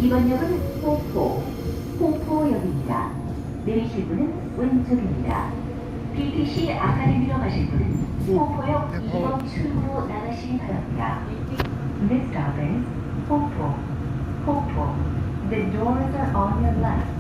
이번 역은 홍포역입니다. 내리실 분은 왼쪽입니다. BTC 아카데미로 가실 분은 홍포역 2번 출구로 나가시기 바랍니다. This stop is 홍포. The doors are on your left.